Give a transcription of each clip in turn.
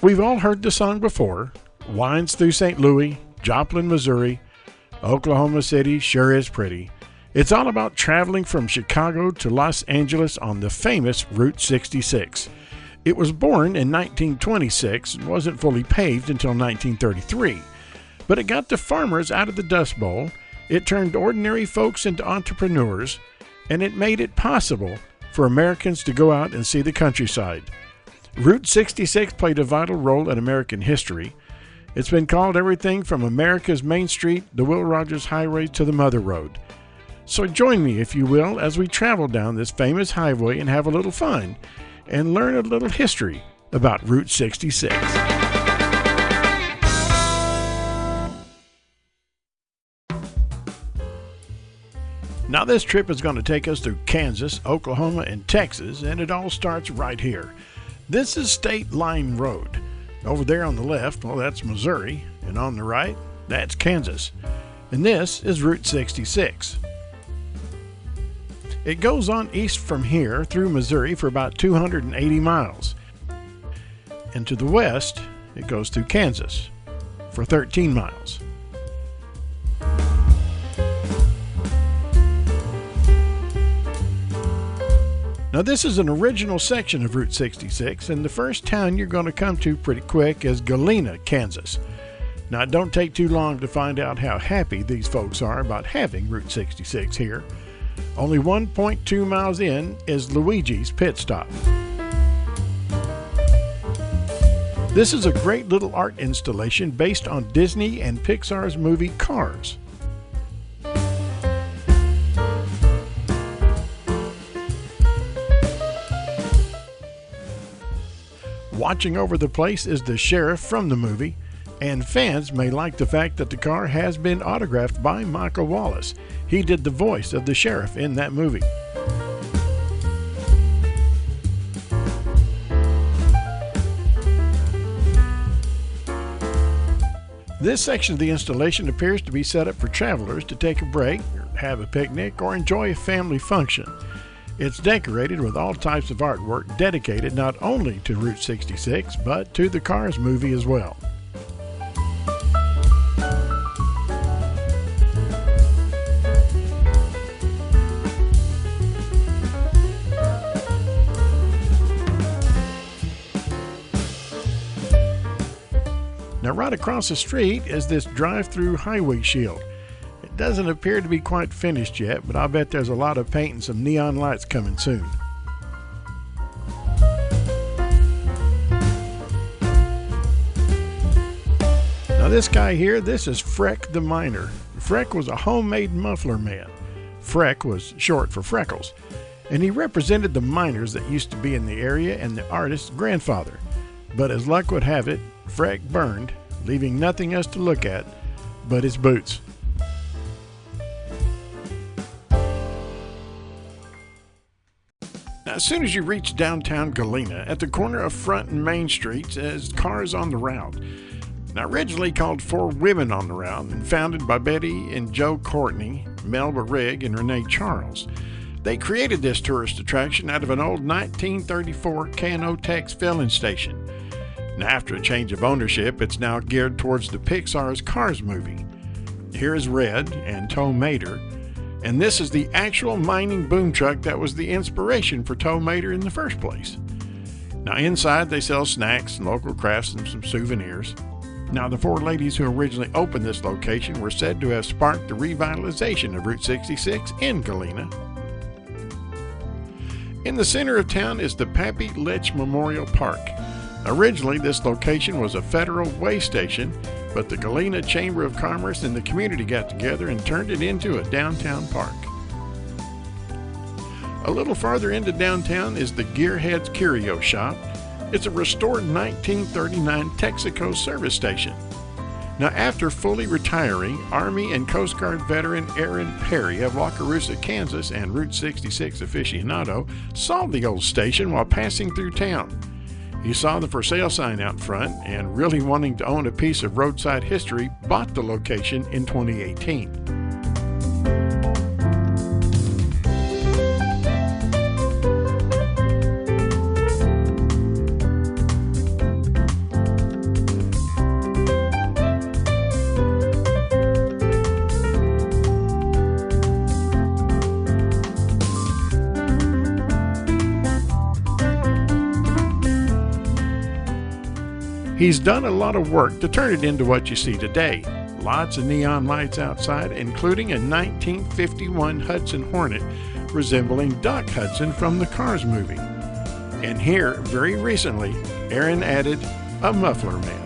We've all heard the song before. Winds through St. Louis, Joplin, Missouri, Oklahoma City sure is pretty. It's all about traveling from Chicago to Los Angeles on the famous Route 66. It was born in 1926 and wasn't fully paved until 1933. But it got the farmers out of the Dust Bowl, it turned ordinary folks into entrepreneurs, and it made it possible for Americans to go out and see the countryside. Route 66 played a vital role in American history. It's been called everything from America's Main Street, the Will Rogers Highway, to the Mother Road. So join me, if you will, as we travel down this famous highway and have a little fun and learn a little history about Route 66. Now this trip is going to take us through Kansas, Oklahoma, and Texas, and it all starts right here. This is State Line Road. Over there on the left, well, that's Missouri, and on the right, that's Kansas. And this is Route 66. It goes on east from here through Missouri for about 280 miles. And to the west, it goes through Kansas for 13 miles. Now this is an original section of Route 66, and the first town you're going to come to pretty quick is Galena, Kansas. Now it don't take too long to find out how happy these folks are about having Route 66 here. Only 1.2 miles in is Luigi's Pit Stop. This is a great little art installation based on Disney and Pixar's movie Cars. Watching over the place is the sheriff from the movie, and fans may like the fact that the car has been autographed by Michael Wallace. He did the voice of the sheriff in that movie. This section of the installation appears to be set up for travelers to take a break, or have a picnic, or enjoy a family function. It's decorated with all types of artwork dedicated not only to Route 66, but to the Cars movie as well. Now right across the street is this drive-through highway shield. It doesn't appear to be quite finished yet, but I'll bet there's a lot of paint and some neon lights coming soon. Now this guy here, this is Freck the Miner. Freck was a homemade muffler man. Freck was short for Freckles, and he represented the miners that used to be in the area and the artist's grandfather. But as luck would have it, Freck burned, leaving nothing else to look at but his boots. Now, as soon as you reach downtown Galena, at the corner of Front and Main Streets is Cars on the Route. Now, originally called For Women on the Route and founded by Betty and Joe Courtney, Melba Rigg, and Renee Charles. They created this tourist attraction out of an old 1934 K&O Tex filling station. Now, after a change of ownership, it's now geared towards the Pixar's Cars movie. Here is Red and Tow Mater, and this is the actual mining boom truck that was the inspiration for Tow Mater in the first place. Now inside they sell snacks and local crafts and some souvenirs. Now the four ladies who originally opened this location were said to have sparked the revitalization of Route 66 in Galena. In the center of town is the Pappy Litch Memorial Park. Originally, this location was a federal way station, but the Galena Chamber of Commerce and the community got together and turned it into a downtown park. A little farther into downtown is the Gearheads Curio Shop. It's a restored 1939 Texaco service station. Now, after fully retiring, Army and Coast Guard veteran Aaron Perry of Wakarusa, Kansas, and Route 66 aficionado saw the old station while passing through town. He saw the for sale sign out front and, really wanting to own a piece of roadside history, bought the location in 2018. He's done a lot of work to turn it into what you see today. Lots of neon lights outside, including a 1951 Hudson Hornet resembling Doc Hudson from the Cars movie. And here, very recently, Aaron added a muffler man.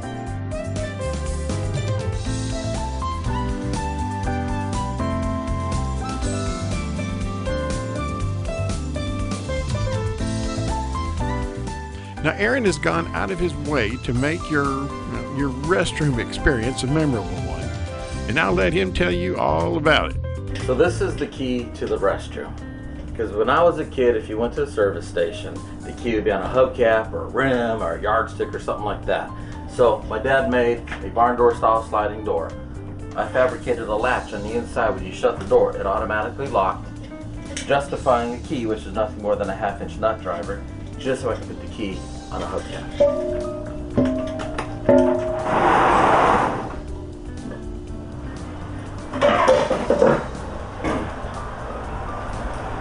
Now, Aaron has gone out of his way to make your restroom experience a memorable one, and I'll let him tell you all about it. So this is the key to the restroom. Because when I was a kid, if you went to a service station, the key would be on a hubcap or a rim or a yardstick or something like that. So my dad made a barn door style sliding door. I fabricated a latch on the inside. When you shut the door, it automatically locked, justifying a key, which is nothing more than a 1/2-inch nut driver, just so I can put the key on a hubcap.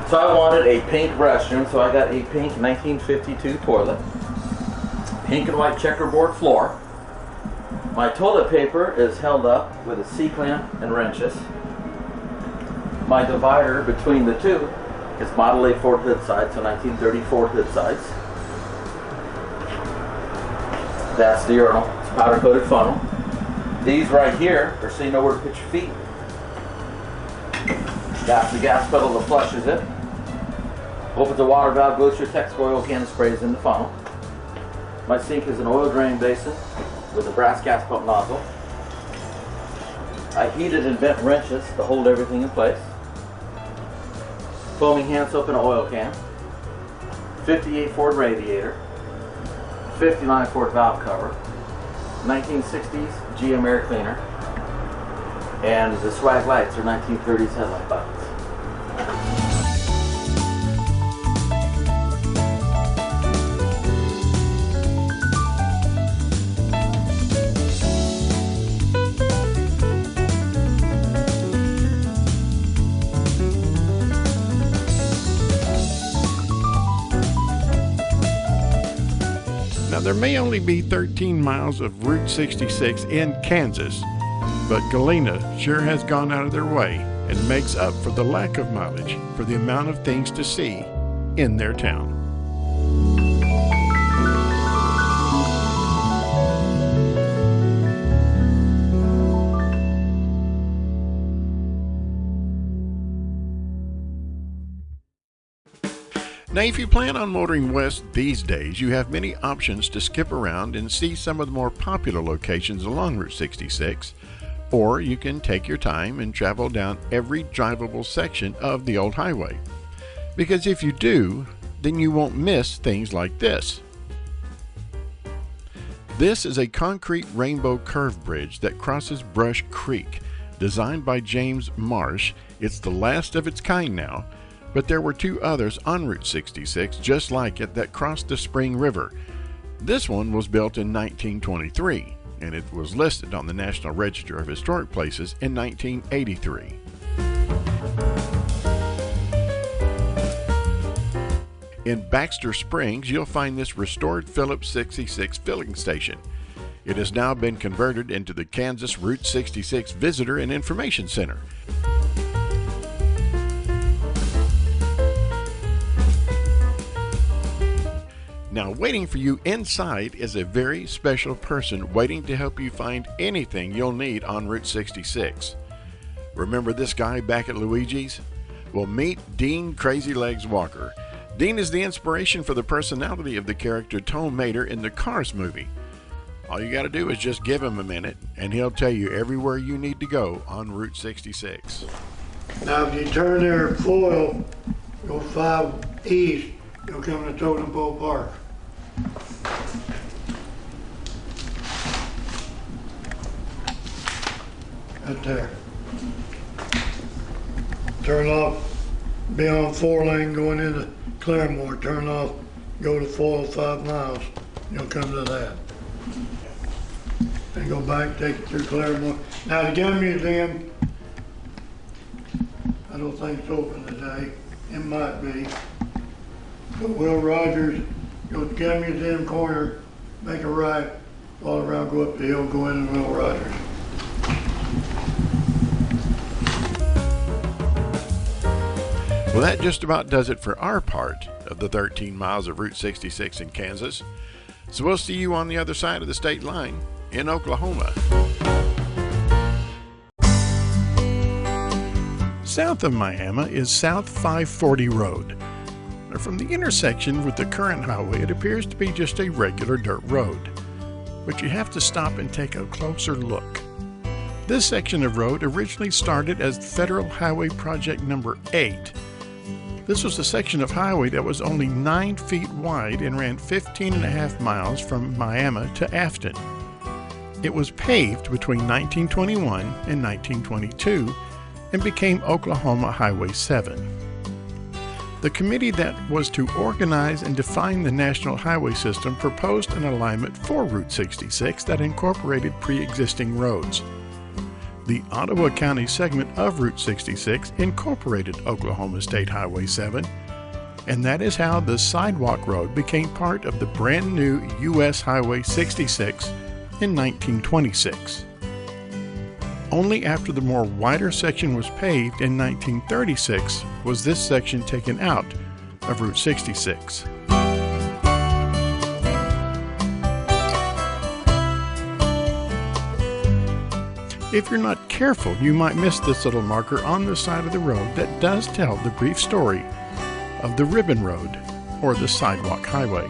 So I wanted a pink restroom, so I got a pink 1952 toilet, pink and white checkerboard floor. My toilet paper is held up with a C-clamp and wrenches. My divider between the two is Model A Ford hood sides, so 1930 Ford hood sides. That's the urinal. It's a powder-coated funnel. These right here are so you know where to put your feet. That's the gas pedal that flushes it. Opens the water valve, goes to your Texaco oil can and sprays in the funnel. My sink is an oil drain basin with a brass gas pump nozzle. I heated and bent wrenches to hold everything in place. Foaming hand soap in an oil can. 58 Ford radiator. 59 Ford valve cover. 1960s GM air cleaner. And the swag lights are 1930s headlight buttons. Now, there may only be 13 miles of Route 66 in Kansas, but Galena sure has gone out of their way and makes up for the lack of mileage for the amount of things to see in their town. Now, if you plan on motoring west these days, you have many options to skip around and see some of the more popular locations along Route 66, or you can take your time and travel down every drivable section of the old highway. Because if you do, then you won't miss things like this. This is a concrete rainbow curve bridge that crosses Brush Creek, designed by James Marsh. It's the last of its kind now, but there were two others on Route 66 just like it that crossed the Spring River. This one was built in 1923, and it was listed on the National Register of Historic Places in 1983. In Baxter Springs, you'll find this restored Phillips 66 filling station. It has now been converted into the Kansas Route 66 Visitor and Information Center. Now, waiting for you inside is a very special person waiting to help you find anything you'll need on Route 66. Remember this guy back at Luigi's? Well, meet Dean Crazy Legs Walker. Dean is the inspiration for the personality of the character Tom Mater in the Cars movie. All you got to do is just give him a minute, and he'll tell you everywhere you need to go on Route 66. Now, if you turn there at Foyle, go 5 east, you'll come to Totem Pole Park. Right there. Turn off, be on 4-lane going into Claremore, turn off, go to Foyle 5 miles, you'll come to that. And go back, take it through Claremore. Now the gun museum, I don't think it's open today, it might be. But Will Rogers, go to the gun museum corner, make a right, all around, go up the hill, go in the Will Riders. Well, that just about does it for our part of the 13 miles of Route 66 in Kansas. So we'll see you on the other side of the state line in Oklahoma. South of Miami is South 540 Road. Now, from the intersection with the current highway, it appears to be just a regular dirt road, but you have to stop and take a closer look. This section of road originally started as Federal Highway Project Number 8. This was a section of highway that was only 9 feet wide and ran 15.5 miles from Miami to Afton. It was paved between 1921 and 1922 and became Oklahoma Highway 7. The committee that was to organize and define the national highway system proposed an alignment for Route 66 that incorporated pre-existing roads. The Ottawa County segment of Route 66 incorporated Oklahoma State Highway 7, and that is how the Sidewalk Road became part of the brand new U.S. Highway 66 in 1926. Only after the more wider section was paved in 1936 was this section taken out of Route 66. If you're not careful, you might miss this little marker on the side of the road that does tell the brief story of the Ribbon Road, or the Sidewalk Highway.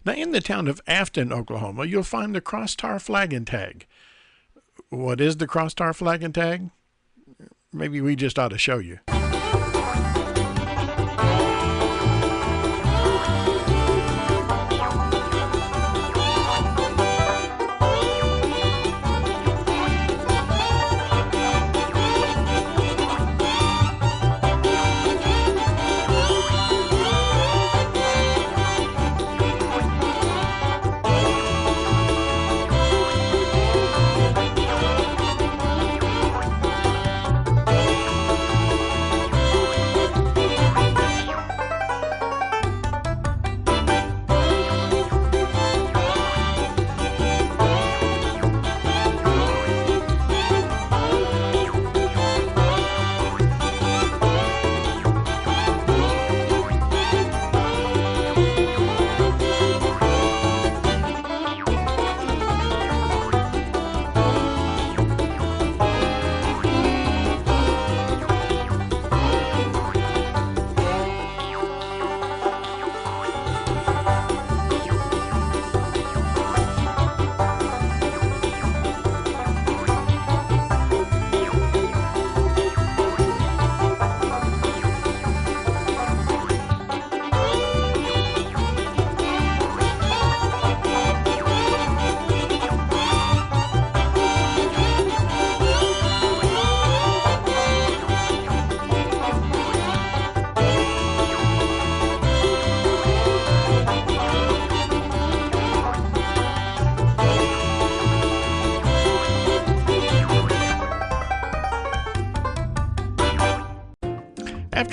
Now, in the town of Afton, Oklahoma, you'll find the cross-tar flag and tag. What is the cross-tar flag and tag? Maybe we just ought to show you.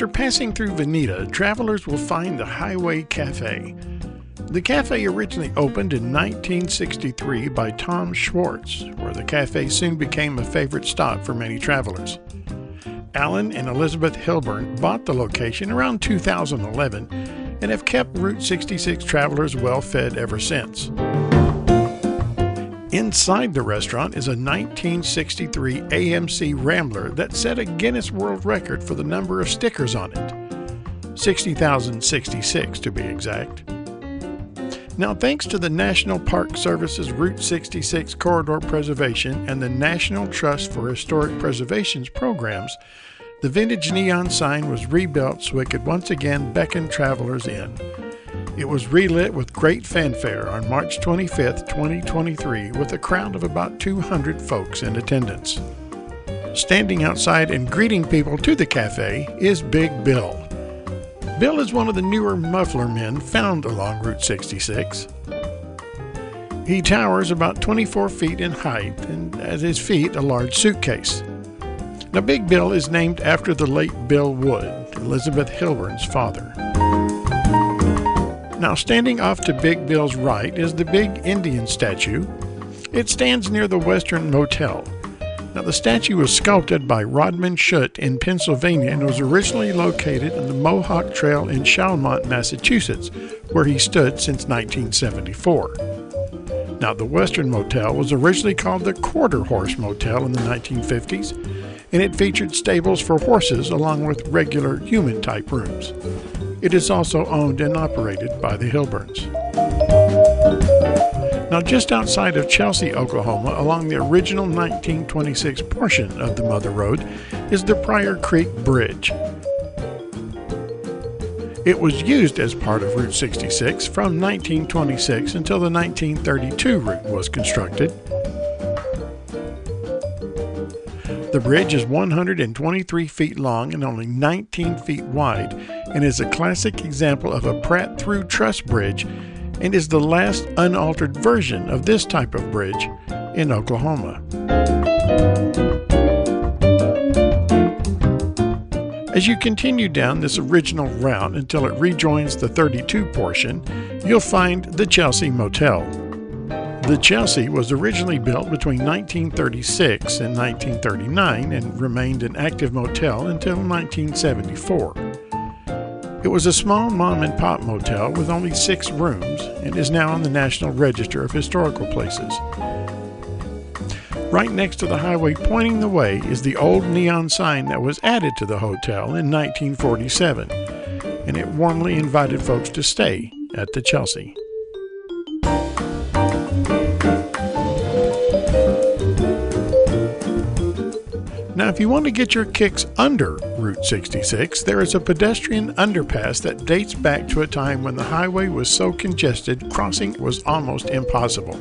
After passing through Veneta, travelers will find the Highway Cafe. The cafe originally opened in 1963 by Tom Schwartz, where the cafe soon became a favorite stop for many travelers. Alan and Elizabeth Hilburn bought the location around 2011 and have kept Route 66 travelers well fed ever since. Inside the restaurant is a 1963 AMC Rambler that set a Guinness World Record for the number of stickers on it. 60,066 to be exact. Now, thanks to the National Park Service's Route 66 Corridor Preservation and the National Trust for Historic Preservation's programs, the vintage neon sign was rebuilt so it could once again beckon travelers in. It was relit with great fanfare on March 25, 2023, with a crowd of about 200 folks in attendance. Standing outside and greeting people to the cafe is Big Bill. Bill is one of the newer muffler men found along Route 66. He towers about 24 feet in height and at his feet a large suitcase. Now, Big Bill is named after the late Bill Wood, Elizabeth Hilburn's father. Now, standing off to Big Bill's right is the big Indian statue. It stands near the Western Motel. Now, the statue was sculpted by Rodman Schutt in Pennsylvania and was originally located on the Mohawk Trail in Chalmont, Massachusetts, where he stood since 1974. Now, the Western Motel was originally called the Quarter Horse Motel in the 1950s, and it featured stables for horses along with regular human-type rooms. It is also owned and operated by the Hilburns. Now, just outside of Chelsea, Oklahoma, along the original 1926 portion of the Mother Road, is the Pryor Creek Bridge. It was used as part of Route 66 from 1926 until the 1932 route was constructed. The bridge is 123 feet long and only 19 feet wide, and is a classic example of a Pratt through truss bridge, and is the last unaltered version of this type of bridge in Oklahoma. As you continue down this original route until it rejoins the 32 portion, you'll find the Chelsea Motel. The Chelsea was originally built between 1936 and 1939 and remained an active motel until 1974. It was a small mom-and-pop motel with only 6 rooms and is now on the National Register of Historical Places. Right next to the highway pointing the way is the old neon sign that was added to the hotel in 1947, and it warmly invited folks to stay at the Chelsea. Now, if you want to get your kicks under Route 66, there is a pedestrian underpass that dates back to a time when the highway was so congested crossing was almost impossible.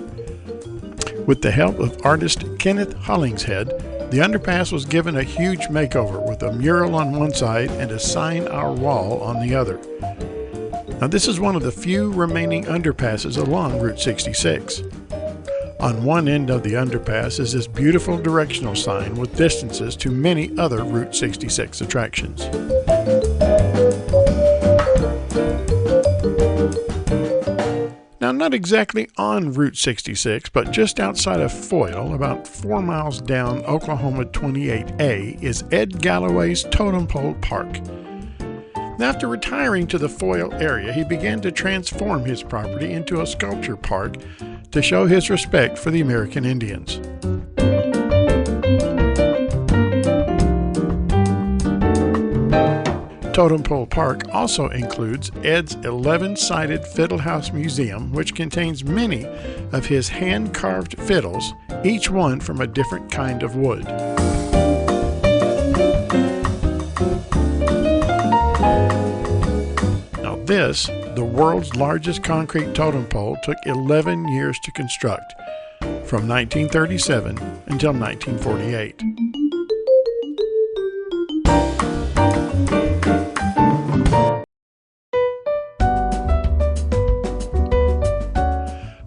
With the help of artist Kenneth Hollingshead, the underpass was given a huge makeover with a mural on one side and a Sign Our Wall on the other. Now, this is one of the few remaining underpasses along Route 66. On one end of the underpass is this beautiful directional sign with distances to many other Route 66 attractions. Now, not exactly on Route 66, but just outside of Foyle, about 4 miles down Oklahoma 28A, is Ed Galloway's Totem Pole Park. After retiring to the Foyle area, he began to transform his property into a sculpture park to show his respect for the American Indians. Totem Pole Park also includes Ed's 11-sided Fiddle House Museum, which contains many of his hand-carved fiddles, each one from a different kind of wood. Now this, the world's largest concrete totem pole, took 11 years to construct, from 1937 until 1948.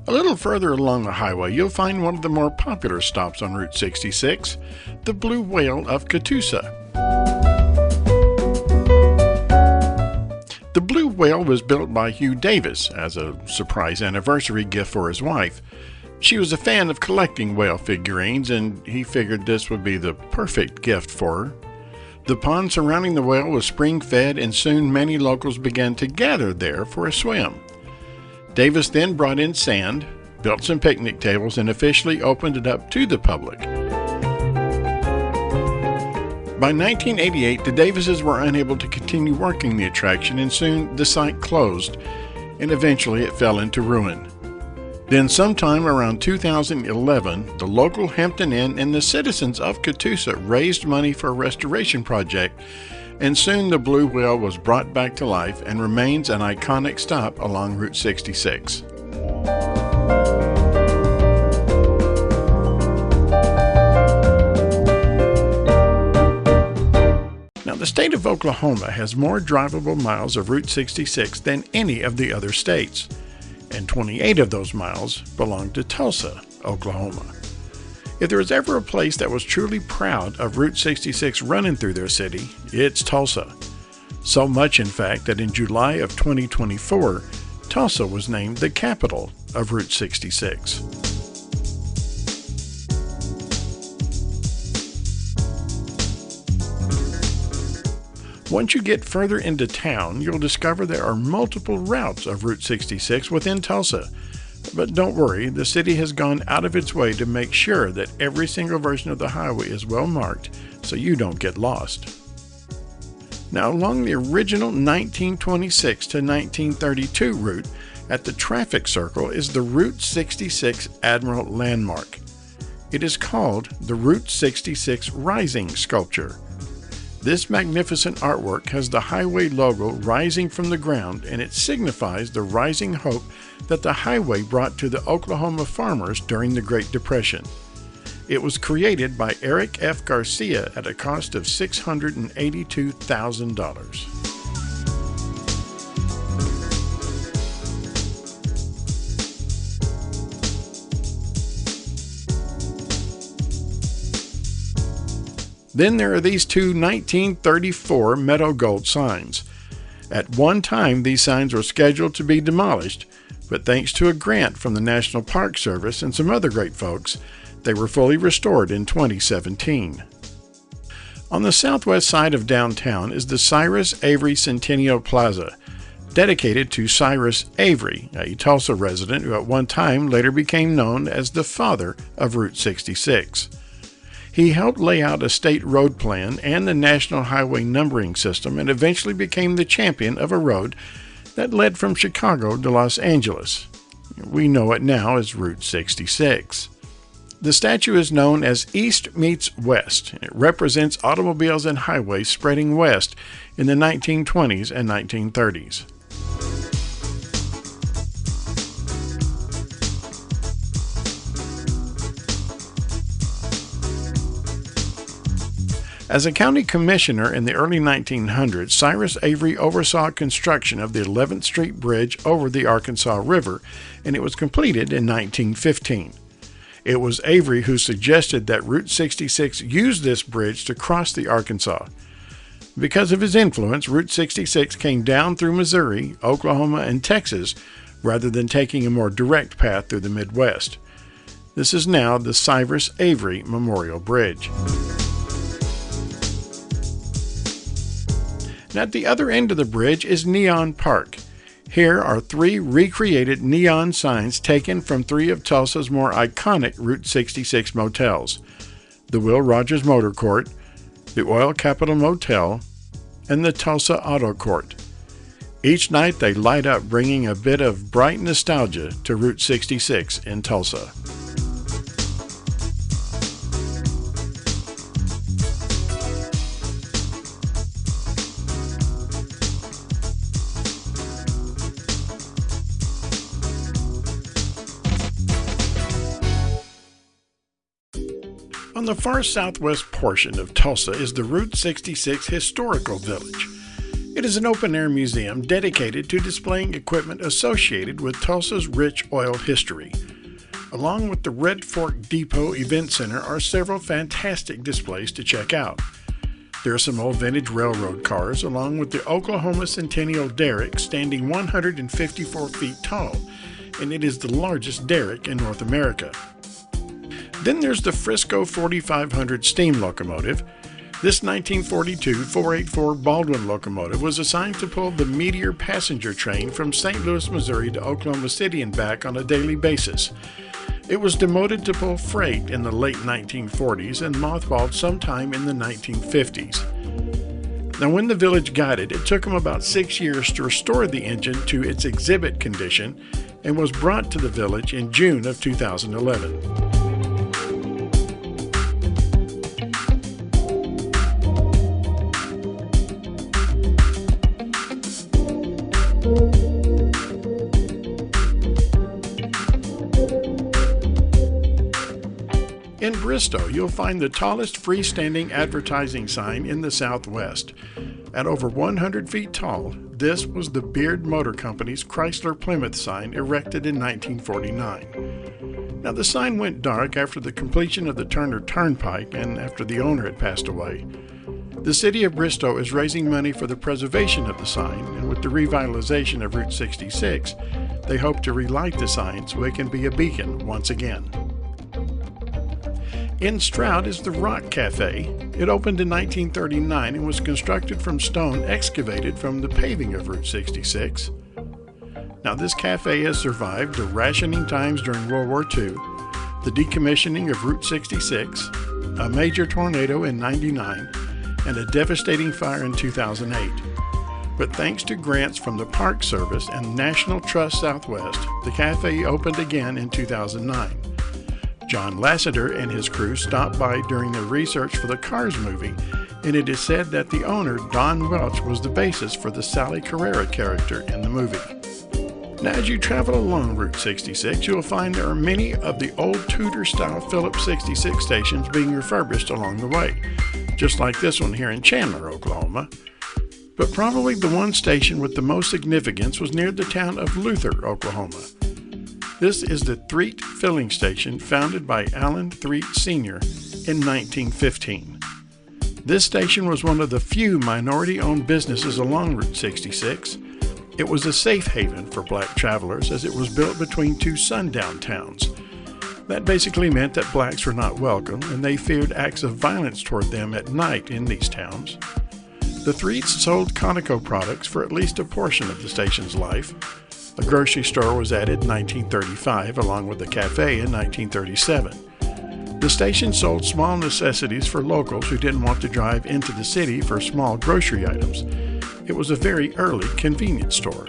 A little further along the highway, you'll find one of the more popular stops on Route 66, the Blue Whale of Catoosa. The Blue Whale was built by Hugh Davis as a surprise anniversary gift for his wife. She was a fan of collecting whale figurines, and he figured this would be the perfect gift for her. The pond surrounding the whale was spring-fed, and soon many locals began to gather there for a swim. Davis then brought in sand, built some picnic tables, and officially opened it up to the public. By 1988, the Davises were unable to continue working the attraction, and soon the site closed, and eventually it fell into ruin. Then sometime around 2011, the local Hampton Inn and the citizens of Catoosa raised money for a restoration project, and soon the Blue Whale was brought back to life and remains an iconic stop along Route 66. Now, the state of Oklahoma has more drivable miles of Route 66 than any of the other states, and 28 of those miles belong to Tulsa, Oklahoma. If there was ever a place that was truly proud of Route 66 running through their city, it's Tulsa. So much, in fact, that in July of 2024, Tulsa was named the capital of Route 66. Once you get further into town, you'll discover there are multiple routes of Route 66 within Tulsa. But don't worry, the city has gone out of its way to make sure that every single version of the highway is well marked so you don't get lost. Now, along the original 1926 to 1932 route, at the traffic circle is the Route 66 Admiral landmark. It is called the Route 66 Rising Sculpture. This magnificent artwork has the highway logo rising from the ground, and it signifies the rising hope that the highway brought to the Oklahoma farmers during the Great Depression. It was created by Eric F. Garcia at a cost of $682,000. Then there are these two 1934 meadow gold signs. At one time, these signs were scheduled to be demolished, but thanks to a grant from the National Park Service and some other great folks, they were fully restored in 2017. On the southwest side of downtown is the Cyrus Avery Centennial Plaza, dedicated to Cyrus Avery, a Tulsa resident who at one time later became known as the father of Route 66. He helped lay out a state road plan and the national highway numbering system and eventually became the champion of a road that led from Chicago to Los Angeles. We know it now as Route 66. The statue is known as East Meets West. It represents automobiles and highways spreading west in the 1920s and 1930s. As a county commissioner in the early 1900s, Cyrus Avery oversaw construction of the 11th Street Bridge over the Arkansas River, and it was completed in 1915. It was Avery who suggested that Route 66 use this bridge to cross the Arkansas. Because of his influence, Route 66 came down through Missouri, Oklahoma, and Texas, rather than taking a more direct path through the Midwest. This is now the Cyrus Avery Memorial Bridge. And at the other end of the bridge is Neon Park. Here are three recreated neon signs taken from three of Tulsa's more iconic Route 66 motels: the Will Rogers Motor Court, the Oil Capital Motel, and the Tulsa Auto Court. Each night they light up, bringing a bit of bright nostalgia to Route 66 in Tulsa. On the far southwest portion of Tulsa is the Route 66 Historical Village. It is an open-air museum dedicated to displaying equipment associated with Tulsa's rich oil history. Along with the Red Fork Depot Event Center are several fantastic displays to check out. There are some old vintage railroad cars, along with the Oklahoma Centennial Derrick standing 154 feet tall, and it is the largest derrick in North America. Then there's the Frisco 4500 steam locomotive. This 1942 484 Baldwin locomotive was assigned to pull the Meteor passenger train from St. Louis, Missouri to Oklahoma City and back on a daily basis. It was demoted to pull freight in the late 1940s and mothballed sometime in the 1950s. Now, when the village got it, it took them about 6 years to restore the engine to its exhibit condition and was brought to the village in June of 2011. In Bristow, you'll find the tallest freestanding advertising sign in the Southwest. At over 100 feet tall, this was the Beard Motor Company's Chrysler Plymouth sign erected in 1949. Now, the sign went dark after the completion of the Turner Turnpike and after the owner had passed away. The city of Bristow is raising money for the preservation of the sign, and with the revitalization of Route 66, they hope to relight the sign so it can be a beacon once again. In Stroud is the Rock Cafe. It opened in 1939 and was constructed from stone excavated from the paving of Route 66. Now, this cafe has survived the rationing times during World War II, the decommissioning of Route 66, a major tornado in '99, and a devastating fire in 2008. But thanks to grants from the Park Service and National Trust Southwest, the cafe opened again in 2009. John Lasseter and his crew stopped by during their research for the Cars movie, and it is said that the owner, Don Welch, was the basis for the Sally Carrera character in the movie. Now, as you travel along Route 66, you will find there are many of the old Tudor-style Phillips 66 stations being refurbished along the way, just like this one here in Chandler, Oklahoma. But probably the one station with the most significance was near the town of Luther, Oklahoma. This is the Threet Filling Station, founded by Allen Threet Sr. in 1915. This station was one of the few minority-owned businesses along Route 66. It was a safe haven for black travelers as it was built between two sundown towns. That basically meant that blacks were not welcome, and they feared acts of violence toward them at night in these towns. The Threets sold Conoco products for at least a portion of the station's life. A grocery store was added in 1935, along with a cafe in 1937. The station sold small necessities for locals who didn't want to drive into the city for small grocery items. It was a very early convenience store.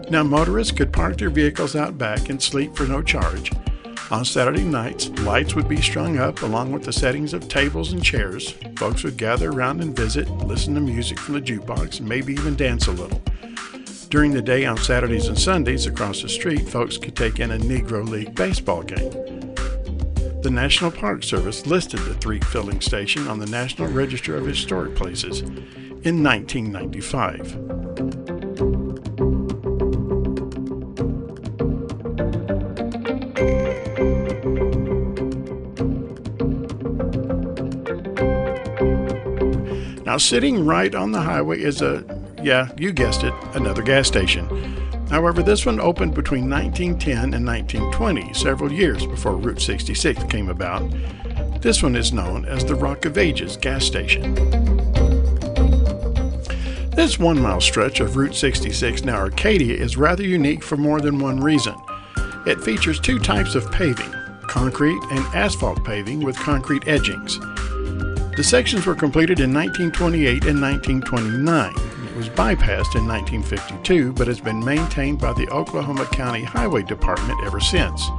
Now, motorists could park their vehicles out back and sleep for no charge. On Saturday nights, lights would be strung up along with the settings of tables and chairs. Folks would gather around and visit, listen to music from the jukebox, and maybe even dance a little. During the day on Saturdays and Sundays across the street, folks could take in a Negro League baseball game. The National Park Service listed the Threet Filling Station on the National Register of Historic Places in 1995. Now, sitting right on the highway is yeah, you guessed it, another gas station. However, this one opened between 1910 and 1920, several years before Route 66 came about. This one is known as the Rock of Ages gas station. This 1 mile stretch of Route 66 near Arcadia is rather unique for more than one reason. It features two types of paving, concrete and asphalt paving with concrete edgings. The sections were completed in 1928 and 1929. It was bypassed in 1952, but has been maintained by the Oklahoma County Highway Department ever since.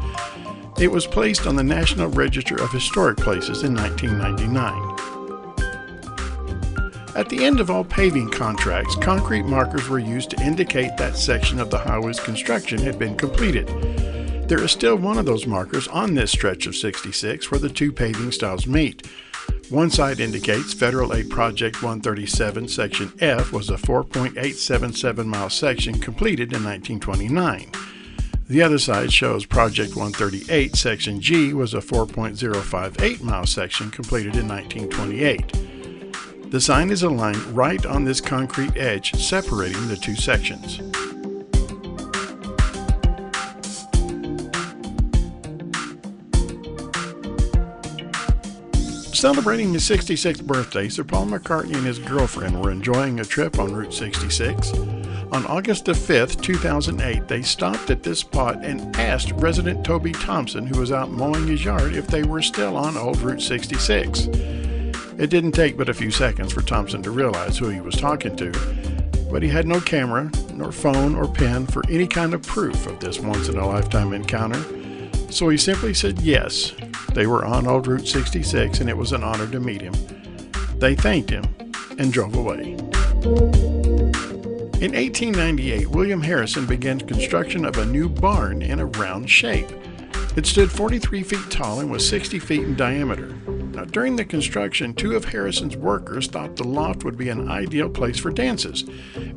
It was placed on the National Register of Historic Places in 1999. At the end of all paving contracts, concrete markers were used to indicate that section of the highway's construction had been completed. There is still one of those markers on this stretch of 66 where the two paving styles meet. One side indicates Federal Aid Project 137 Section F was a 4.877 mile section completed in 1929. The other side shows Project 138 Section G was a 4.058 mile section completed in 1928. The sign is aligned right on this concrete edge separating the two sections. Celebrating his 66th birthday, Sir Paul McCartney and his girlfriend were enjoying a trip on Route 66. On August the 5th, 2008, they stopped at this spot and asked resident Toby Thompson, who was out mowing his yard, if they were still on old Route 66. It didn't take but a few seconds for Thompson to realize who he was talking to, but he had no camera, nor phone or pen for any kind of proof of this once-in-a-lifetime encounter, so he simply said yes. They were on old Route 66, and it was an honor to meet him. They thanked him and drove away. In 1898, William Harrison began construction of a new barn in a round shape. It stood 43 feet tall and was 60 feet in diameter. Now, during the construction, two of Harrison's workers thought the loft would be an ideal place for dances,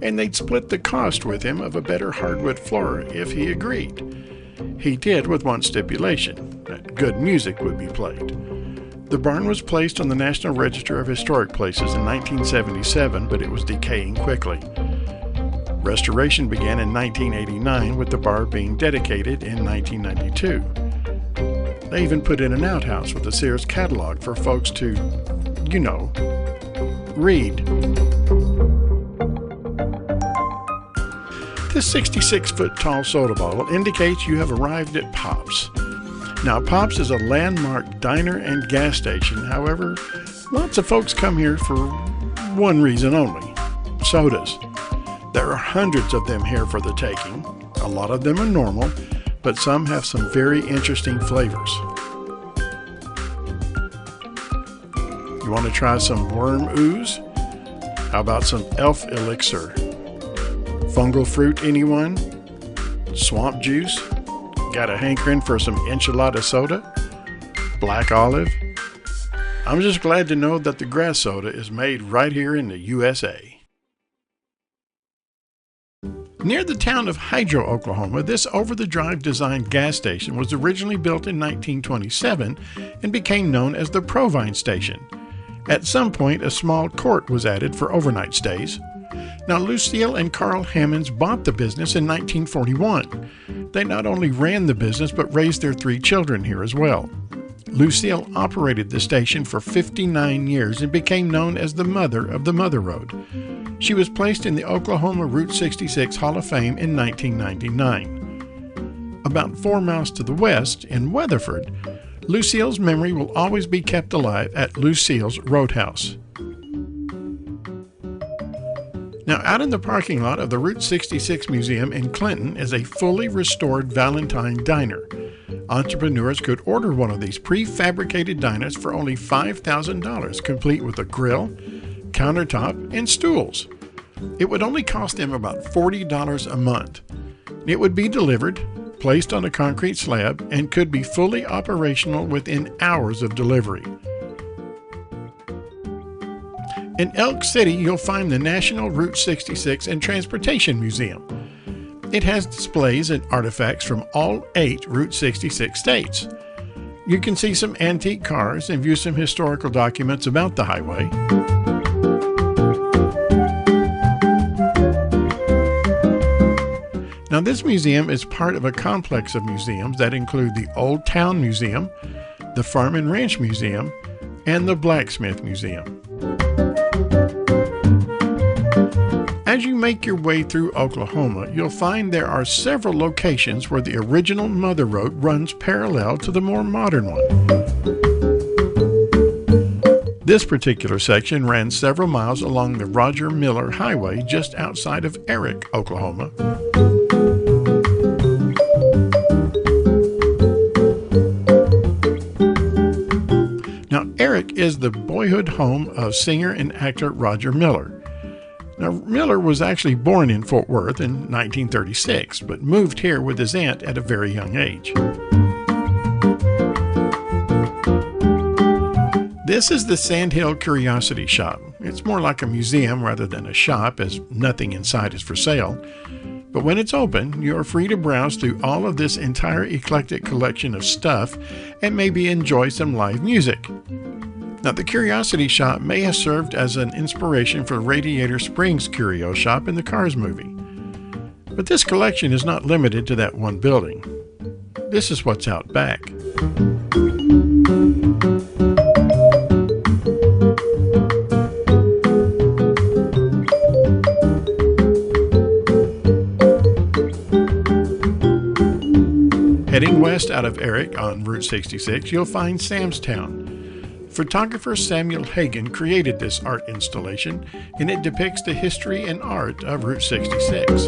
and they'd split the cost with him of a better hardwood floor if he agreed. He did with one stipulation, that good music would be played. The barn was placed on the National Register of Historic Places in 1977, but it was decaying quickly. Restoration began in 1989, with the barn being dedicated in 1992. They even put in an outhouse with a Sears catalog for folks to, read. This 66-foot tall soda bottle indicates you have arrived at Pop's. Now, Pop's is a landmark diner and gas station. However, lots of folks come here for one reason only: sodas. There are hundreds of them here for the taking. A lot of them are normal, but some have some very interesting flavors. You want to try some worm ooze? How about some elf elixir? Fungal fruit, anyone? Swamp juice? Got a hankering for some enchilada soda? Black olive? I'm just glad to know that the grass soda is made right here in the USA. Near the town of Hydro, Oklahoma, this over-the-drive designed gas station was originally built in 1927 and became known as the Provine Station. At some point, a small court was added for overnight stays. Now, Lucille and Carl Hammonds bought the business in 1941. They not only ran the business, but raised their 3 children here as well. Lucille operated the station for 59 years and became known as the mother of the Mother Road. She was placed in the Oklahoma Route 66 Hall of Fame in 1999. About 4 miles to the west, in Weatherford, Lucille's memory will always be kept alive at Lucille's Roadhouse. Now, out in the parking lot of the Route 66 Museum in Clinton is a fully restored Valentine diner. Entrepreneurs could order one of these prefabricated diners for only $5,000, complete with a grill, countertop, and stools. It would only cost them about $40 a month. It would be delivered, placed on a concrete slab, and could be fully operational within hours of delivery. In Elk City, you'll find the National Route 66 and Transportation Museum. It has displays and artifacts from all 8 Route 66 states. You can see some antique cars and view some historical documents about the highway. Now, this museum is part of a complex of museums that include the Old Town Museum, the Farm and Ranch Museum, and the Blacksmith Museum. As you make your way through Oklahoma, you'll find there are several locations where the original Mother Road runs parallel to the more modern one. This particular section ran several miles along the Roger Miller Highway just outside of Eric, Oklahoma. Now, Eric is the boyhood home of singer and actor Roger Miller. Now, Miller was actually born in Fort Worth in 1936, but moved here with his aunt at a very young age. This is the Sandhill Curiosity Shop. It's more like a museum rather than a shop, as nothing inside is for sale. But when it's open, you are free to browse through all of this entire eclectic collection of stuff and maybe enjoy some live music. Now, the Curiosity Shop may have served as an inspiration for Radiator Springs' Curio Shop in the Cars movie. But this collection is not limited to that one building. This is what's out back. Heading west out of Eric on Route 66, you'll find Sam's Town. Photographer Samuel Hagen created this art installation, and it depicts the history and art of Route 66.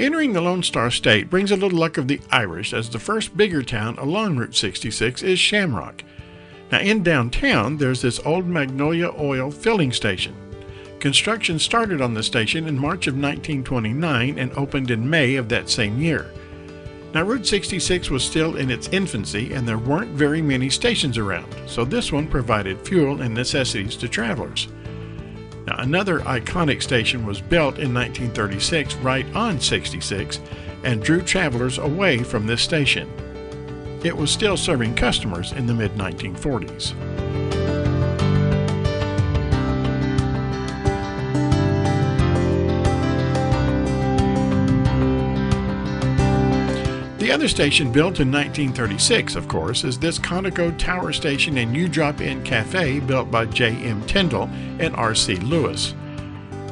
Entering the Lone Star State brings a little luck of the Irish, as the first bigger town along Route 66 is Shamrock. Now, in downtown, there's this old Magnolia Oil filling station. Construction started on the station in March of 1929 and opened in May of that same year. Now, Route 66 was still in its infancy and there weren't very many stations around, so this one provided fuel and necessities to travelers. Now, another iconic station was built in 1936 right on 66 and drew travelers away from this station. it was still serving customers in the mid-1940s. The other station, built in 1936, of course, is this Conoco Tower Station and U-Drop-In Cafe built by J.M. Tyndall and R.C. Lewis.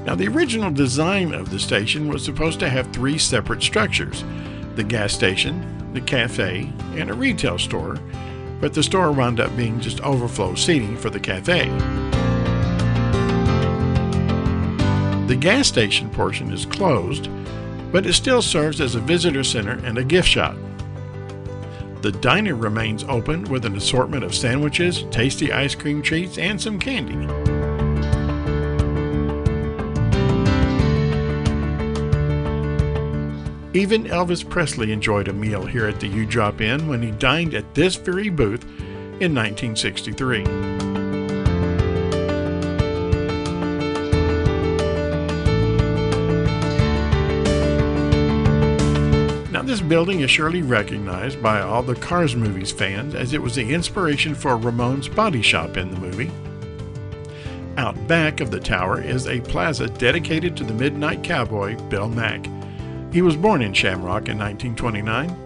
Now, the original design of the station was supposed to have three separate structures: the gas station, the cafe, and a retail store, but the store wound up being just overflow seating for the cafe. The gas station portion is closed, but it still serves as a visitor center and a gift shop. The diner remains open with an assortment of sandwiches, tasty ice cream treats, and some candy. Even Elvis Presley enjoyed a meal here at the U-Drop-In when he dined at this very booth in 1963. This building is surely recognized by all the Cars movies fans, as it was the inspiration for Ramon's body shop in the movie. Out back of the tower is a plaza dedicated to the Midnight Cowboy, Bill Mack. He was born in Shamrock in 1929.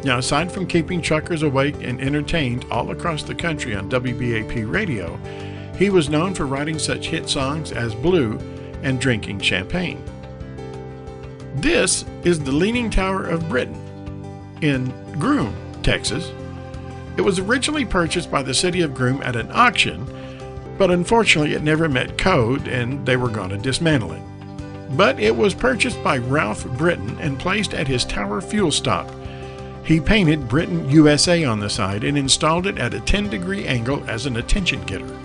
Now, aside from keeping truckers awake and entertained all across the country on WBAP radio, he was known for writing such hit songs as Blue and Drinking Champagne. This is the Leaning Tower of Britain in Groom, Texas. It was originally purchased by the city of Groom at an auction, but unfortunately it never met code and they were going to dismantle it. But it was purchased by Ralph Britton and placed at his tower fuel stop. He painted Britain USA on the side and installed it at a 10-degree angle as an attention getter.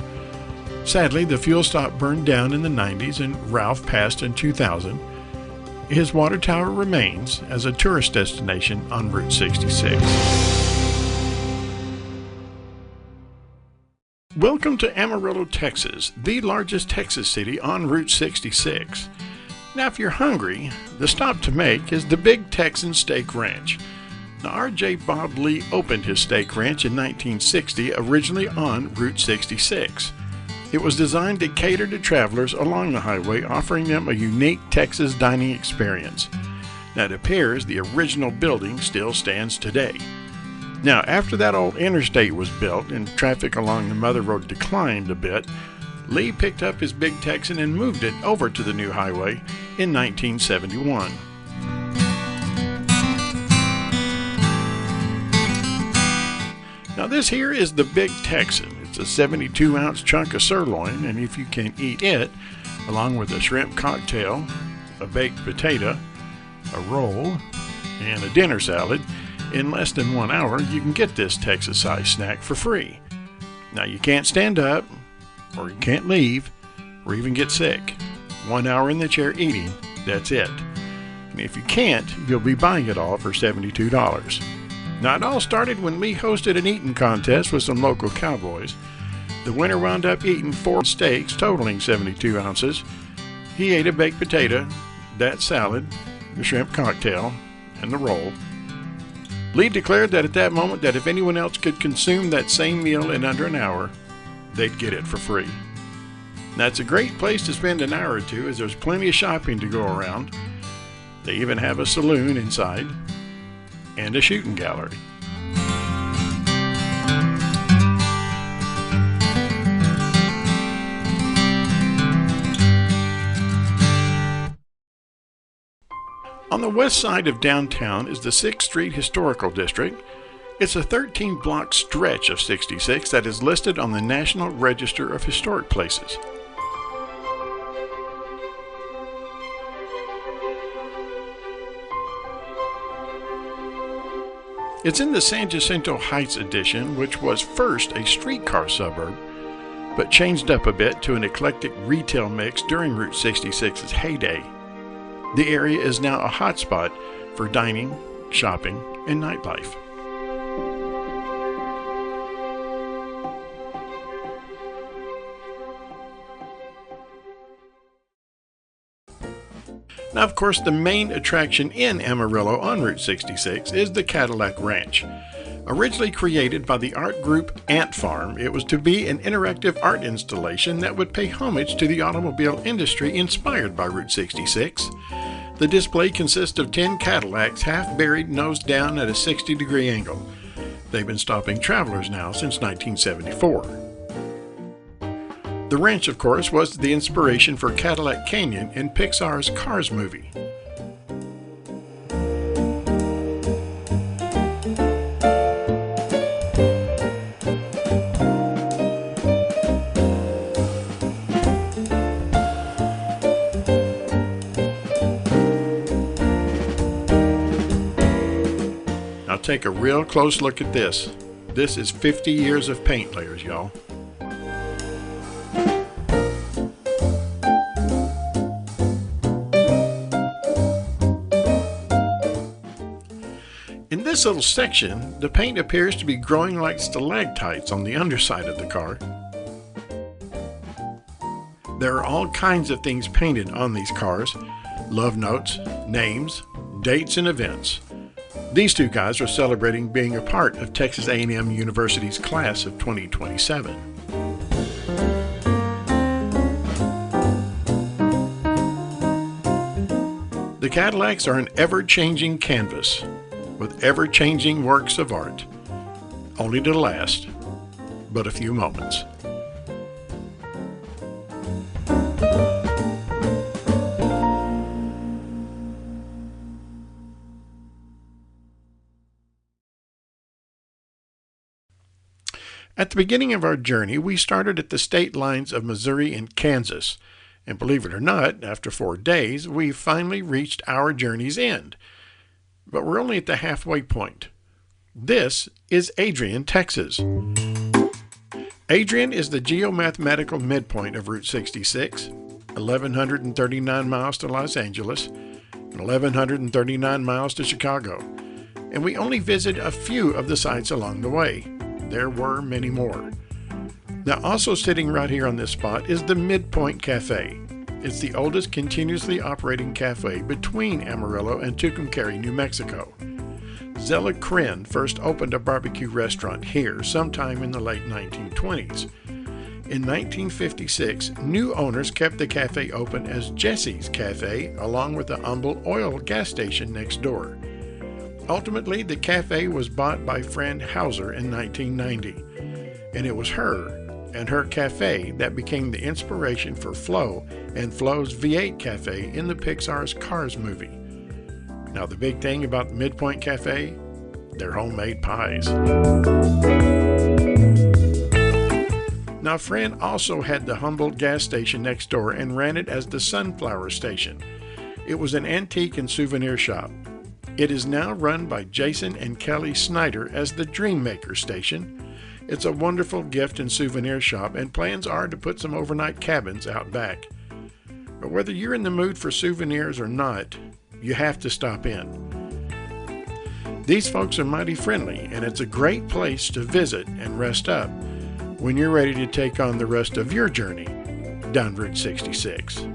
Sadly, the fuel stop burned down in the 90s and Ralph passed in 2000. His water tower remains as a tourist destination on Route 66. Welcome to Amarillo, Texas, the largest Texas city on Route 66. Now, if you're hungry, the stop to make is the Big Texan Steak Ranch. Now, R.J. Bob Lee opened his steak ranch in 1960, originally on Route 66. It was designed to cater to travelers along the highway, offering them a unique Texas dining experience. Now, it appears the original building still stands today. Now, after that old interstate was built and traffic along the Mother Road declined a bit, Lee picked up his Big Texan and moved it over to the new highway in 1971. Now, this here is the Big Texan. It's a 72-ounce chunk of sirloin, and if you can eat it, along with a shrimp cocktail, a baked potato, a roll, and a dinner salad, in less than 1 hour, you can get this Texas-sized snack for free. Now, you can't stand up, or you can't leave, or even get sick. 1 hour in the chair eating, that's it. And if you can't, you'll be buying it all for $72. Now, it all started when Lee hosted an eating contest with some local cowboys. The winner wound up eating 4 steaks, totaling 72 ounces. He ate a baked potato, that salad, the shrimp cocktail, and the roll. Lee declared that at that moment that if anyone else could consume that same meal in under an hour, they'd get it for free. Now, it's a great place to spend an hour or two, as there's plenty of shopping to go around. They even have a saloon inside and a shooting gallery. On the west side of downtown is the 6th Street Historical District. It's a 13-block stretch of 66 that is listed on the National Register of Historic Places. It's in the San Jacinto Heights edition, which was first a streetcar suburb, but changed up a bit to an eclectic retail mix during Route 66's heyday. The area is now a hotspot for dining, shopping, and nightlife. Now, of course, the main attraction in Amarillo on Route 66 is the Cadillac Ranch. Originally created by the art group Ant Farm, it was to be an interactive art installation that would pay homage to the automobile industry inspired by Route 66. The display consists of 10 Cadillacs half buried nose down at a 60-degree angle. They've been stopping travelers now since 1974. The ranch, of course, was the inspiration for Cadillac Canyon in Pixar's Cars movie. Now take a real close look at this. This is 50 years of paint layers, y'all. In this little section, the paint appears to be growing like stalactites on the underside of the car. There are all kinds of things painted on these cars: love notes, names, dates, and events. These two guys are celebrating being a part of Texas A&M University's class of 2027. The Cadillacs are an ever-changing canvas with ever-changing works of art, only to last but a few moments. At the beginning of our journey, we started at the state lines of Missouri and Kansas, and believe it or not, after 4 days, we finally reached our journey's end. But we're only at the halfway point. This is Adrian, Texas. Adrian is the geomathematical midpoint of Route 66, 1,139 miles to Los Angeles, and 1,139 miles to Chicago, and we only visited a few of the sites along the way. There were many more. Now, also sitting right here on this spot is the Midpoint Cafe. It's the oldest continuously operating cafe between Amarillo and Tucumcari, New Mexico. Zella Kren first opened a barbecue restaurant here sometime in the late 1920s. In 1956, new owners kept the cafe open as Jesse's Cafe, along with the Humble Oil gas station next door. Ultimately, the cafe was bought by Fran Hauser in 1990, and it was her and her cafe that became the inspiration for Flo and Flo's V8 Cafe in the Pixar's Cars movie. Now, the big thing about the Midpoint Cafe, they're homemade pies. Now, Fran also had the Humble gas station next door and ran it as the Sunflower Station. It was an antique and souvenir shop. It is now run by Jason and Kelly Snyder as the Dreammaker Station. It's a wonderful gift and souvenir shop, and plans are to put some overnight cabins out back. But whether you're in the mood for souvenirs or not, you have to stop in. These folks are mighty friendly, and it's a great place to visit and rest up when you're ready to take on the rest of your journey down Route 66.